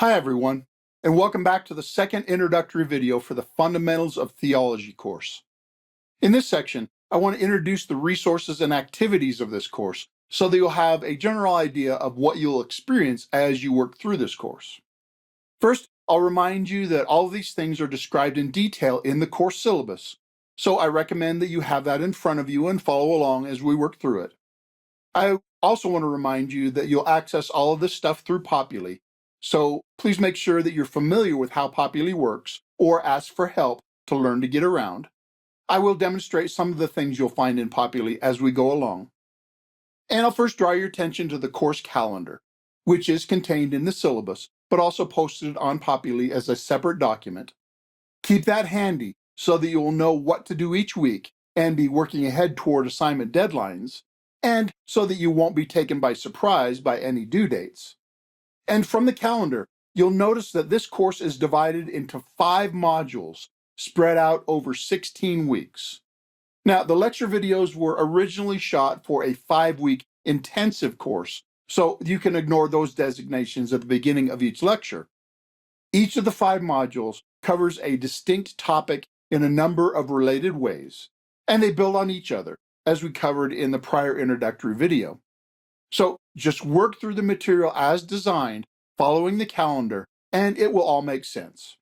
Hi everyone, and welcome back to the second introductory video for the Fundamentals of Theology course. In this section, I want to introduce the resources and activities of this course so that you'll have a general idea of what you'll experience as you work through this course. First, I'll remind you that all of these things are described in detail in the course syllabus, so I recommend that you have that in front of you and follow along as we work through it. I also want to remind you that you'll access all of this stuff through Populi, so please make sure that you're familiar with how Populi works or ask for help to learn to get around. I will demonstrate some of the things you'll find in Populi as we go along. And I'll first draw your attention to the course calendar, which is contained in the syllabus, but also posted on Populi as a separate document. Keep that handy so that you'll know what to do each week and be working ahead toward assignment deadlines, and so that you won't be taken by surprise by any due dates. And from the calendar, you'll notice that this course is divided into 5 modules spread out over 16 weeks. Now, the lecture videos were originally shot for a 5-week intensive course, so you can ignore those designations at the beginning of each lecture. Each of the 5 modules covers a distinct topic in a number of related ways, and they build on each other, as we covered in the prior introductory video. So just work through the material as designed, following the calendar, and it will all make sense.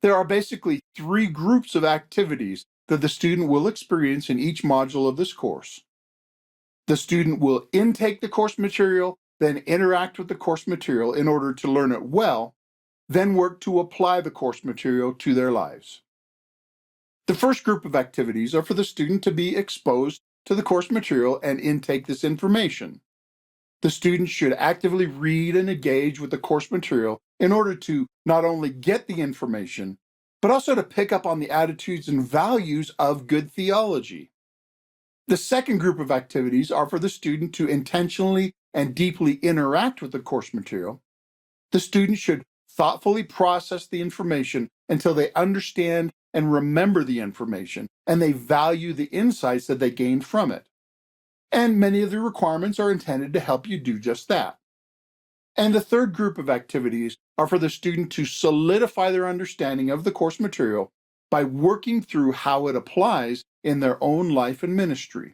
There are basically 3 groups of activities that the student will experience in each module of this course. The student will intake the course material, then interact with the course material in order to learn it well, then work to apply the course material to their lives. The first group of activities are for the student to be exposed to the course material and intake this information. The student should actively read and engage with the course material in order to not only get the information, but also to pick up on the attitudes and values of good theology. The second group of activities are for the student to intentionally and deeply interact with the course material. The student should thoughtfully process the information until they understand and remember the information, and they value the insights that they gained from it. And many of the requirements are intended to help you do just that. And the third group of activities are for the student to solidify their understanding of the course material by working through how it applies in their own life and ministry.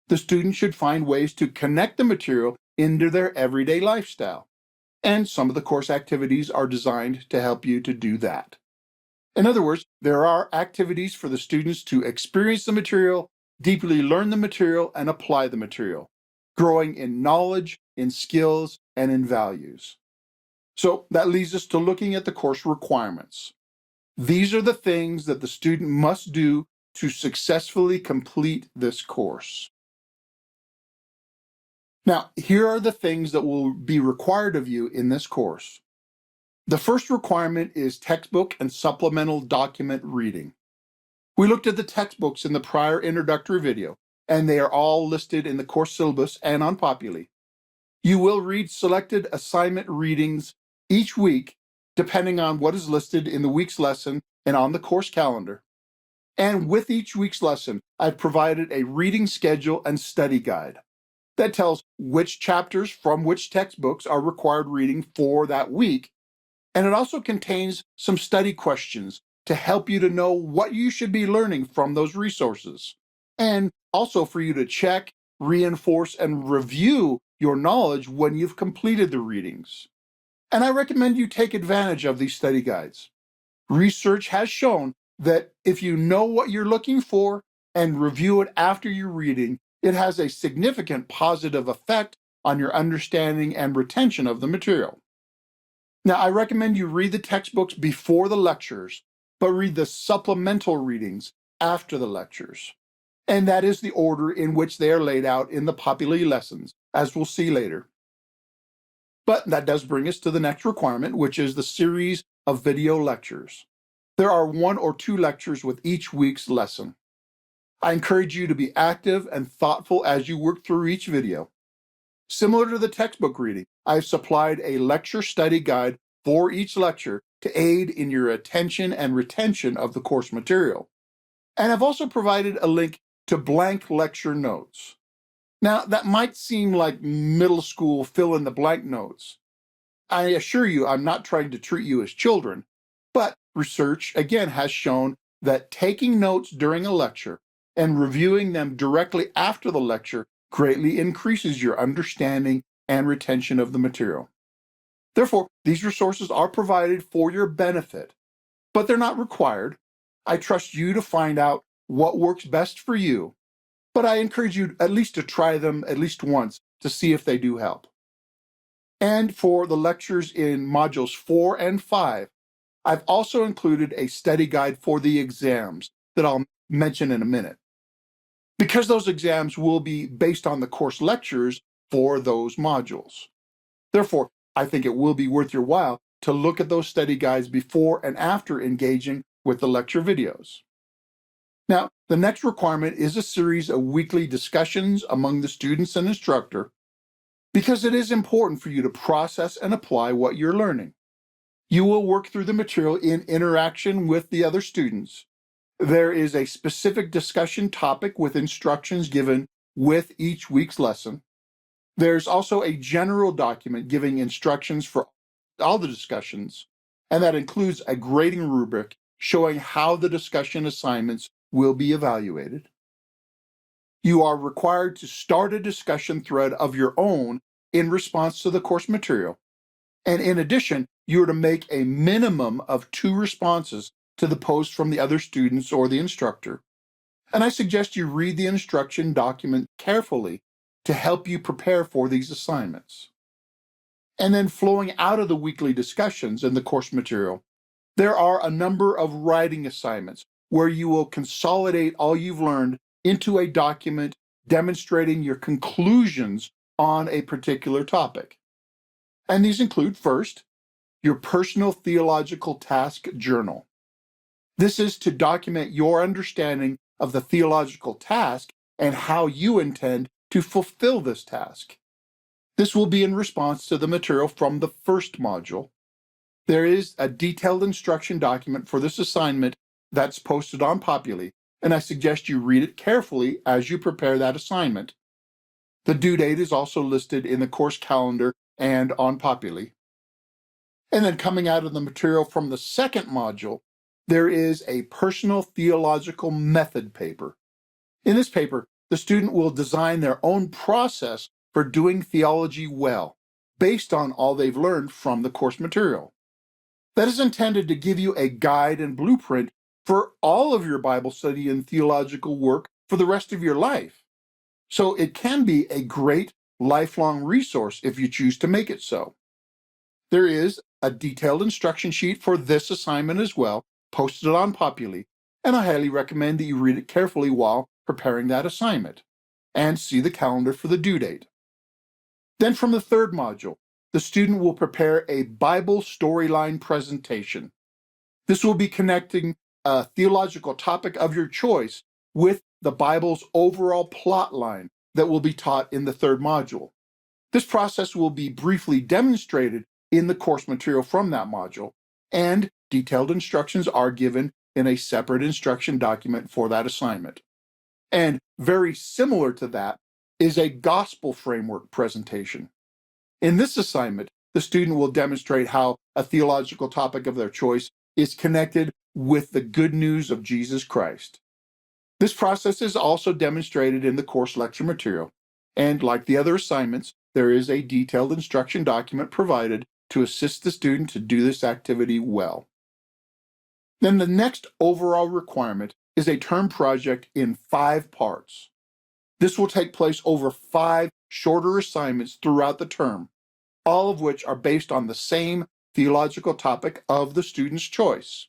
The student should find ways to connect the material into their everyday lifestyle. And some of the course activities are designed to help you to do that. In other words, there are activities for the students to experience the material, deeply learn the material, and apply the material, growing in knowledge, in skills, and in values. So that leads us to looking at the course requirements. These are the things that the student must do to successfully complete this course. Now, here are the things that will be required of you in this course. The first requirement is textbook and supplemental document reading. We looked at the textbooks in the prior introductory video, and they are all listed in the course syllabus and on Populi. You will read selected assignment readings each week, depending on what is listed in the week's lesson and on the course calendar. And with each week's lesson, I've provided a reading schedule and study guide that tells which chapters from which textbooks are required reading for that week, and it also contains some study questions to help you to know what you should be learning from those resources, and also for you to check, reinforce, and review your knowledge when you've completed the readings. And I recommend you take advantage of these study guides. Research has shown that if you know what you're looking for and review it after your reading, it has a significant positive effect on your understanding and retention of the material. Now, I recommend you read the textbooks before the lectures, but read the supplemental readings after the lectures. And that is the order in which they are laid out in the Populi lessons, as we'll see later. But that does bring us to the next requirement, which is the series of video lectures. There are 1 or 2 lectures with each week's lesson. I encourage you to be active and thoughtful as you work through each video. Similar to the textbook reading, I've supplied a lecture study guide for each lecture to aid in your attention and retention of the course material. And I've also provided a link to blank lecture notes. Now, that might seem like middle school fill-in-the-blank notes, I assure you, I'm not trying to treat you as children, but research, again, has shown that taking notes during a lecture and reviewing them directly after the lecture greatly increases your understanding and retention of the material. Therefore, these resources are provided for your benefit, but they're not required. I trust you to find out what works best for you, but I encourage you at least to try them at least once to see if they do help. And for the lectures in modules 4 and 5, I've also included a study guide for the exams that I'll mention in a minute. Because those exams will be based on the course lectures for those modules. Therefore, I think it will be worth your while to look at those study guides before and after engaging with the lecture videos. Now, the next requirement is a series of weekly discussions among the students and instructor, because it is important for you to process and apply what you're learning. You will work through the material in interaction with the other students. There is a specific discussion topic with instructions given with each week's lesson. There's also a general document giving instructions for all the discussions, and that includes a grading rubric showing how the discussion assignments will be evaluated. You are required to start a discussion thread of your own in response to the course material. And in addition, you are to make a minimum of 2 responses to the post from the other students or the instructor. And I suggest you read the instruction document carefully to help you prepare for these assignments. And then flowing out of the weekly discussions in the course material, there are a number of writing assignments where you will consolidate all you've learned into a document demonstrating your conclusions on a particular topic. And these include, first, your personal theological task journal. This is to document your understanding of the theological task and how you intend to fulfill this task. This will be in response to the material from the first module. There is a detailed instruction document for this assignment that's posted on Populi, and I suggest you read it carefully as you prepare that assignment. The due date is also listed in the course calendar and on Populi. And then coming out of the material from the second module, there is a personal theological method paper. In this paper, the student will design their own process for doing theology well, based on all they've learned from the course material. That is intended to give you a guide and blueprint for all of your Bible study and theological work for the rest of your life. So it can be a great lifelong resource if you choose to make it so. There is a detailed instruction sheet for this assignment as well, posted on Populi, and I highly recommend that you read it carefully while preparing that assignment, and see the calendar for the due date. Then from the third module, the student will prepare a Bible storyline presentation. This will be connecting a theological topic of your choice with the Bible's overall plot line that will be taught in the third module. This process will be briefly demonstrated in the course material from that module, and detailed instructions are given in a separate instruction document for that assignment. And very similar to that is a gospel framework presentation. In this assignment, the student will demonstrate how a theological topic of their choice is connected with the good news of Jesus Christ. This process is also demonstrated in the course lecture material, and like the other assignments, there is a detailed instruction document provided to assist the student to do this activity well. Then the next overall requirement is a term project in 5 parts. This will take place over 5 shorter assignments throughout the term, all of which are based on the same theological topic of the student's choice.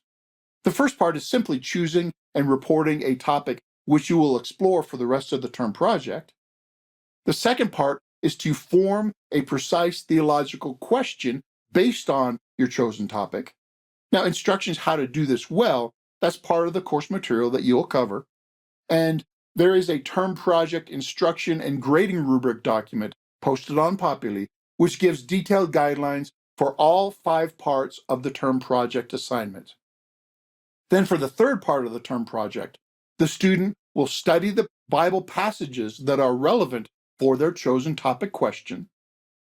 The first part is simply choosing and reporting a topic which you will explore for the rest of the term project. The second part is to form a precise theological question based on your chosen topic. Now, instructions how to do this well, that's part of the course material that you'll cover. And there is a term project instruction and grading rubric document posted on Populi, which gives detailed guidelines for all 5 parts of the term project assignment. Then for the third part of the term project, the student will study the Bible passages that are relevant for their chosen topic question.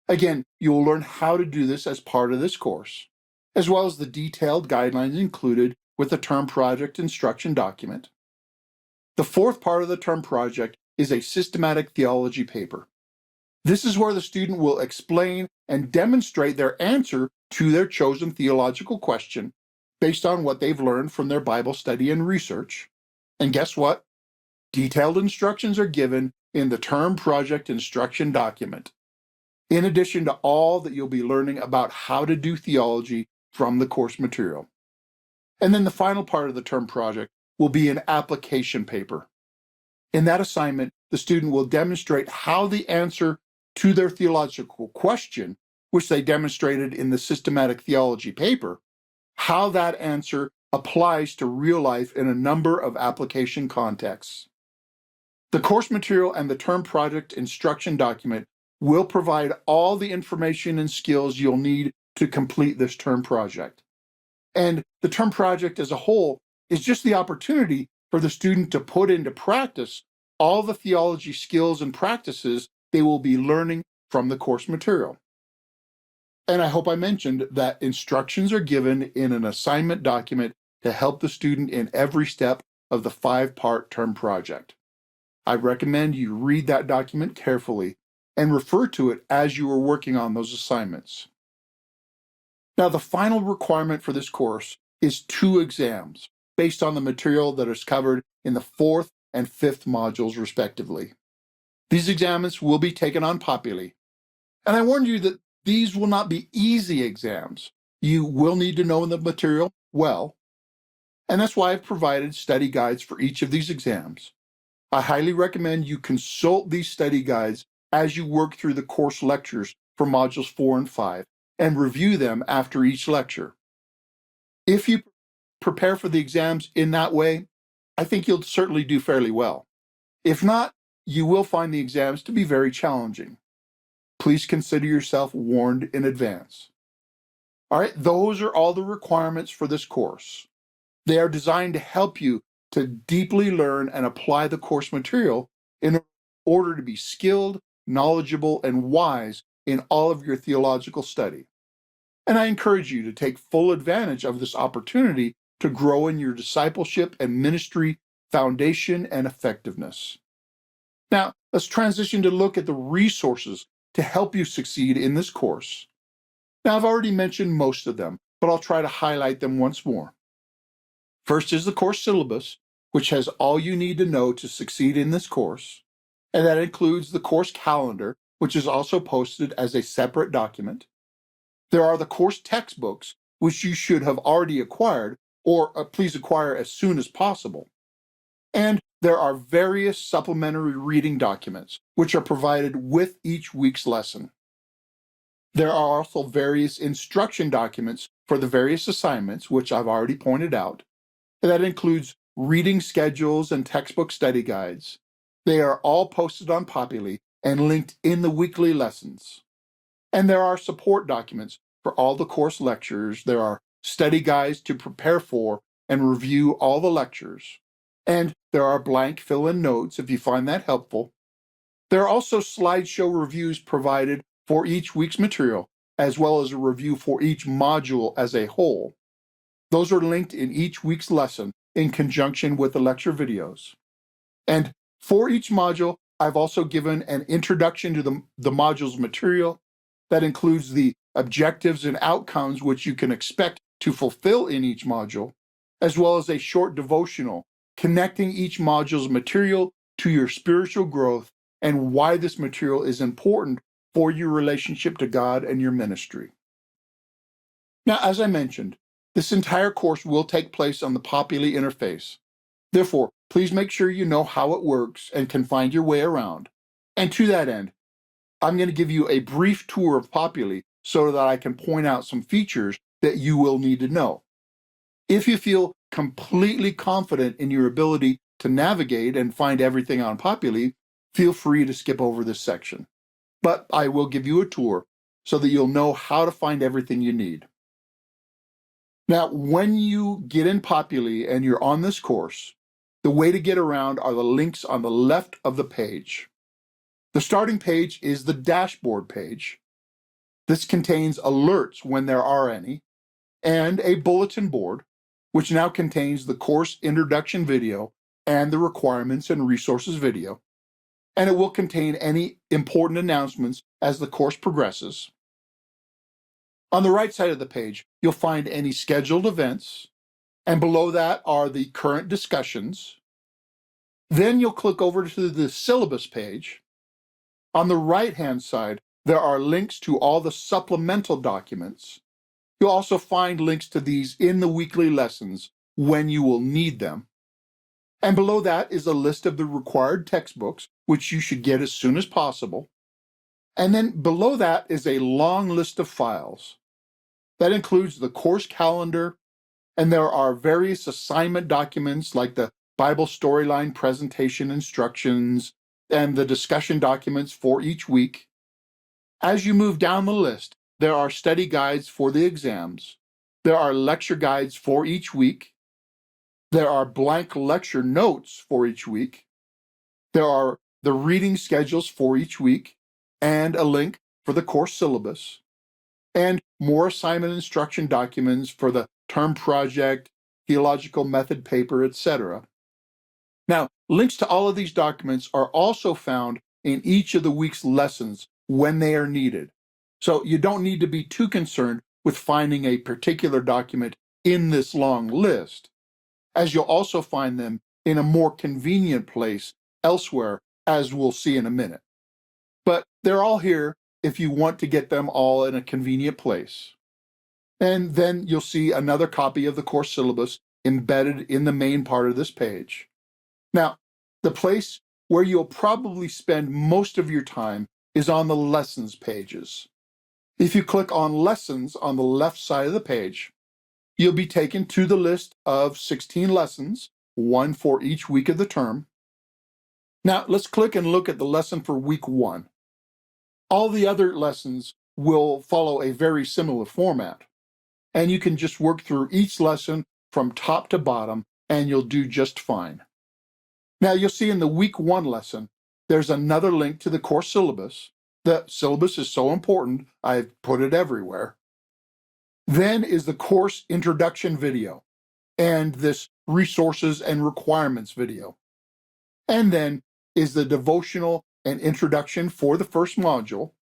Again, you will learn how to do this as part of this course, as well as the detailed guidelines included with the term project instruction document. The fourth part of the term project is a systematic theology paper. This is where the student will explain and demonstrate their answer to their chosen theological question based on what they've learned from their Bible study and research. And guess what? Detailed instructions are given in the term project instruction document, in addition to all that you'll be learning about how to do theology from the course material. And then the final part of the term project will be an application paper. In that assignment, the student will demonstrate how the answer to their theological question, which they demonstrated in the systematic theology paper, how that answer applies to real life in a number of application contexts. The course material and the term project instruction document will provide all the information and skills you'll need to complete this term project. And the term project as a whole is just the opportunity for the student to put into practice all the theology skills and practices they will be learning from the course material. And I hope I mentioned that instructions are given in an assignment document to help the student in every step of the 5-part term project. I recommend you read that document carefully and refer to it as you are working on those assignments. Now, the final requirement for this course is 2 exams based on the material that is covered in the 4th and 5th modules, respectively. These exams will be taken on Populi. And I warned you that these will not be easy exams. You will need to know the material well, and that's why I've provided study guides for each of these exams. I highly recommend you consult these study guides as you work through the course lectures for modules 4 and 5 and review them after each lecture. If you prepare for the exams in that way, I think you'll certainly do fairly well. If not, you will find the exams to be very challenging. Please consider yourself warned in advance. All right, those are all the requirements for this course. They are designed to help you to deeply learn and apply the course material in order to be skilled, knowledgeable, and wise in all of your theological study. And I encourage you to take full advantage of this opportunity to grow in your discipleship and ministry foundation and effectiveness. Now, let's transition to look at the resources to help you succeed in this course. Now, I've already mentioned most of them, but I'll try to highlight them once more. First is the course syllabus, which has all you need to know to succeed in this course, and that includes the course calendar, which is also posted as a separate document. There are the course textbooks, which you should have already acquired, or please acquire as soon as possible. And there are various supplementary reading documents, which are provided with each week's lesson. There are also various instruction documents for the various assignments, which I've already pointed out. That includes reading schedules and textbook study guides. They are all posted on Populi and linked in the weekly lessons. And there are support documents for all the course lectures. There are study guides to prepare for and review all the lectures. And there are blank fill-in notes if you find that helpful. There are also slideshow reviews provided for each week's material, as well as a review for each module as a whole. Those are linked in each week's lesson in conjunction with the lecture videos. And for each module, I've also given an introduction to the module's material that includes the objectives and outcomes which you can expect to fulfill in each module, as well as a short devotional connecting each module's material to your spiritual growth and why this material is important for your relationship to God and your ministry. Now, as I mentioned, this entire course will take place on the Populi interface. Therefore, please make sure you know how it works and can find your way around. And to that end, I'm going to give you a brief tour of Populi so that I can point out some features that you will need to know. If you feel completely confident in your ability to navigate and find everything on Populi, feel free to skip over this section. But I will give you a tour so that you'll know how to find everything you need. Now, when you get in Populi and you're on this course, the way to get around are the links on the left of the page. The starting page is the dashboard page. This contains alerts when there are any, and a bulletin board, which now contains the course introduction video and the requirements and resources video. And it will contain any important announcements as the course progresses. On the right side of the page, you'll find any scheduled events, and below that are the current discussions. Then you'll click over to the syllabus page. On the right-hand side, there are links to all the supplemental documents. You'll also find links to these in the weekly lessons when you will need them. And below that is a list of the required textbooks, which you should get as soon as possible. And then below that is a long list of files. That includes the course calendar, and there are various assignment documents like the Bible storyline presentation instructions and the discussion documents for each week. As you move down the list, there are study guides for the exams. There are lecture guides for each week. There are blank lecture notes for each week. There are the reading schedules for each week and a link for the course syllabus, and more assignment instruction documents for the term project, theological method paper, etc. Now, links to all of these documents are also found in each of the week's lessons when they are needed. So you don't need to be too concerned with finding a particular document in this long list, as you'll also find them in a more convenient place elsewhere, as we'll see in a minute. But they're all here if you want to get them all in a convenient place. And then you'll see another copy of the course syllabus embedded in the main part of this page. Now, the place where you'll probably spend most of your time is on the lessons pages. If you click on lessons on the left side of the page, you'll be taken to the list of 16 lessons, one for each week of the term. Now, let's click and look at the lesson for week 1. All the other lessons will follow a very similar format, and you can just work through each lesson from top to bottom, and you'll do just fine. Now, you'll see in the week 1 lesson, there's another link to the course syllabus. The syllabus is so important, I've put it everywhere. Then is the course introduction video and this resources and requirements video. And then is the devotional and introduction for the first module.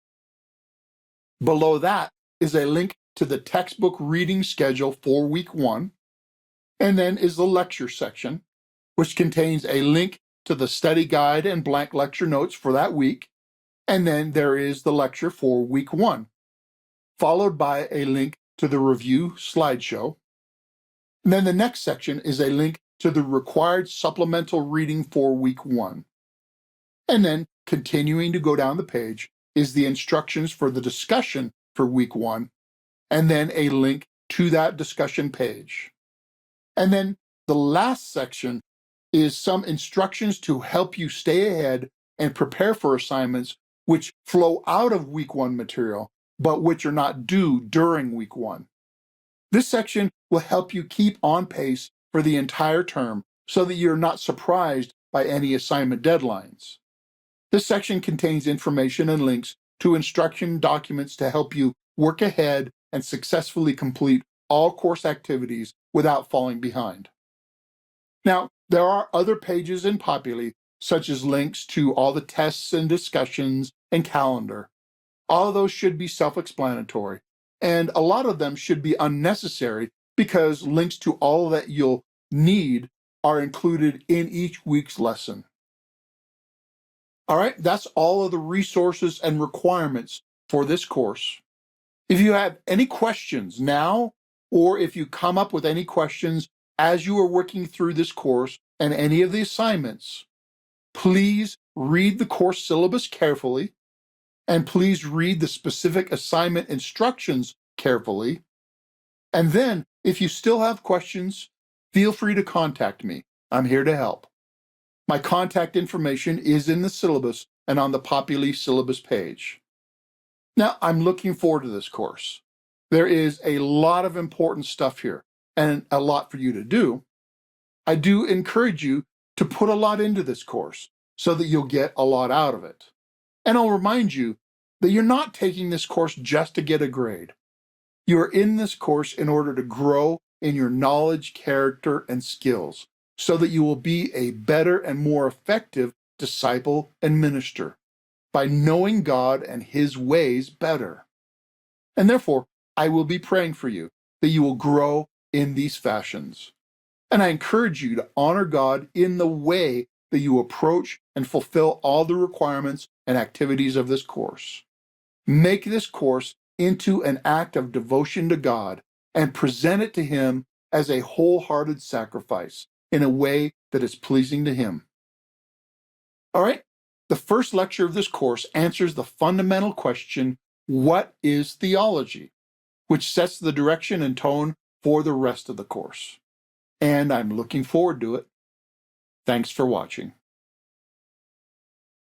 Below that is a link to the textbook reading schedule for week 1. And then is the lecture section, which contains a link to the study guide and blank lecture notes for that week. And then there is the lecture for week 1, followed by a link to the review slideshow. And then the next section is a link to the required supplemental reading for week 1. And then, continuing to go down the page, is the instructions for the discussion for week 1, and then a link to that discussion page. And then the last section is some instructions to help you stay ahead and prepare for assignments which flow out of week 1 material, but which are not due during week 1. This section will help you keep on pace for the entire term so that you're not surprised by any assignment deadlines. This section contains information and links to instruction documents to help you work ahead and successfully complete all course activities without falling behind. Now, there are other pages in Populi, such as links to all the tests and discussions and calendar. All of those should be self-explanatory, and a lot of them should be unnecessary because links to all that you'll need are included in each week's lesson. All right, that's all of the resources and requirements for this course. If you have any questions now, or if you come up with any questions as you are working through this course and any of the assignments, please read the course syllabus carefully, and please read the specific assignment instructions carefully. And then, if you still have questions, feel free to contact me. I'm here to help. My contact information is in the syllabus and on the Populi syllabus page. Now, I'm looking forward to this course. There is a lot of important stuff here and a lot for you to do. I do encourage you to put a lot into this course so that you'll get a lot out of it. And I'll remind you that you're not taking this course just to get a grade. You are in this course in order to grow in your knowledge, character, and skills, so that you will be a better and more effective disciple and minister by knowing God and His ways better. And therefore, I will be praying for you that you will grow in these fashions. And I encourage you to honor God in the way that you approach and fulfill all the requirements and activities of this course. Make this course into an act of devotion to God and present it to Him as a wholehearted sacrifice in a way that is pleasing to Him. All right, the first lecture of this course answers the fundamental question, what is theology? Which sets the direction and tone for the rest of the course. And I'm looking forward to it. Thanks for watching.